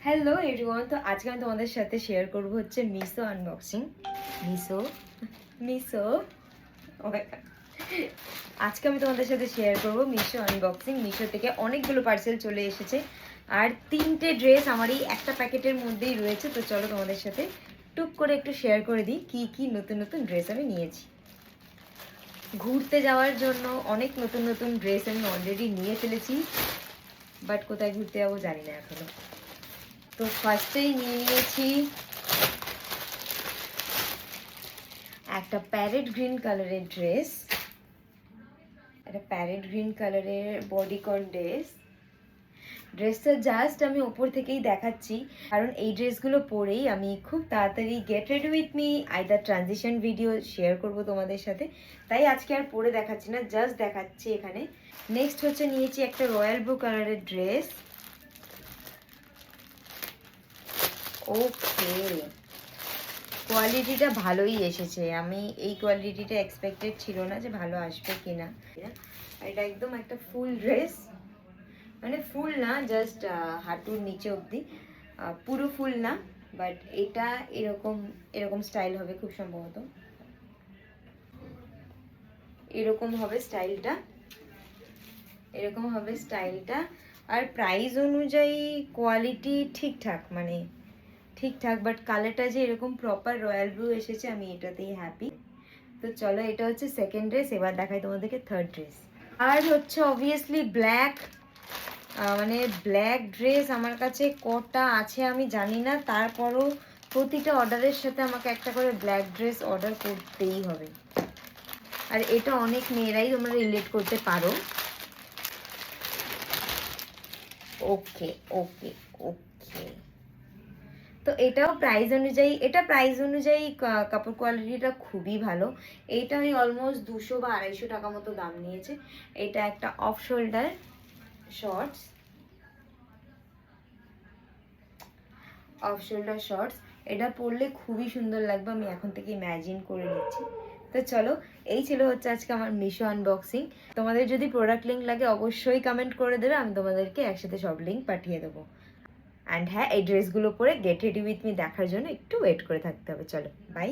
Hello everyone, তো আজকে আমি তোমাদের সাথে শেয়ার করব হচ্ছে মিশো আনবক্সিং। মিশো মিশো ও মাই গড, আজকে আমি তোমাদের সাথে শেয়ার করব মিশো আনবক্সিং। মিশো থেকে অনেকগুলো পার্সেল চলে এসেছে আর 3টে ড্রেস আমার এই একটা প্যাকেটের মধ্যেই রয়েছে। তো চলো তোমাদের সাথে টুক করে একটু শেয়ার করে দিই কি কি নতুন নতুন ড্রেস আমি নিয়েছি। ঘুরতে যাওয়ার জন্য অনেক নতুন নতুন ড্রেস আমি অলরেডি নিয়ে ফেলেছি, বাট কোথায় ঘুরতে যাবো জানি না এখনো। তো ফার্স্টেই নিয়ে নিয়েছি একটা প্যারেট গ্রিন কালারের ড্রেস, একটা প্যারেট গ্রিন কালারের বডিকন ড্রেসটা জাস্ট আমি ওপর থেকেই দেখাচ্ছি, কারণ এই ড্রেসগুলো পরেই আমি খুব তাড়াতাড়ি get ready with me either transition video share করব তোমাদের সাথে, তাই আজকে আর পরে দেখাচ্ছি না, জাস্ট দেখাচ্ছি এখানে। নেক্সট হচ্ছে নিয়েছি একটা রয়্যাল ব্লু কালারের ড্রেস। ওকে, কোয়ালিটিটা ভালোই এসেছে, আমি এই কোয়ালিটিটা এক্সপেক্টেড ছিল না যে ভালো আসবে কিনা। এটা একদম একটা ফুল ড্রেস, মানে ফুল না, জাস্ট হাঁটুর নিচে অবধি, পুরো ফুল না, বাট এটা এরকম এরকম স্টাইল হবে খুব সম্ভবত, এরকম হবে স্টাইলটা, এরকম হবে স্টাইলটা। আর প্রাইস অনুযায়ী কোয়ালিটি ঠিকঠাক, মানে ঠিকঠাক, বাট কালারটা যে এরকম প্রপার রয়্যাল ব্লু এসেছে আমি এটাতেই হ্যাপি। তো চলো, এটা হচ্ছে সেকেন্ড ড্রেস, এবার দেখাই তোমাদেরকে থার্ড ড্রেস। আর হচ্ছে অবভিয়াসলি ব্ল্যাক, মানে ব্ল্যাক ড্রেস আমার কাছে কটা আছে আমি জানি না, তারপরও প্রতিটা অর্ডারের সাথে আমাকে একটা করে ব্ল্যাক ড্রেস অর্ডার করতেই হবে। আর এটা অনেক মেয়েরাই তোমরা রিলেট করতে পারো। ওকে ওকে ওকে, তো এটাও প্রাইস অনুযায়ী, এটা প্রাইস অনুযায়ী কাপড় কোয়ালিটিটা খুবই ভালো। এইটা আমি অলমোস্ট 200 বা 250 টাকা মতো দাম নিয়েছে। এটা একটা off shoulder shorts, off shoulder shorts, এটা পরলে খুবই সুন্দর লাগবে, আমি এখন থেকে ইম্যাজিন করে নিচ্ছি। তো চলো, এই ছিল হচ্ছে আজকে আমার মিশো আনবক্সিং। তোমাদের যদি প্রোডাক্ট লিঙ্ক লাগে অবশ্যই কমেন্ট করে দেবে, আমি তোমাদেরকে একসাথে সব লিঙ্ক পাঠিয়ে দেবো। অ্যান্ড হ্যাঁ, এই ড্রেসগুলো পরে গেট রেডি উইথ মি দেখার জন্য একটু ওয়েট করে থাকতে হবে। চলো বাই।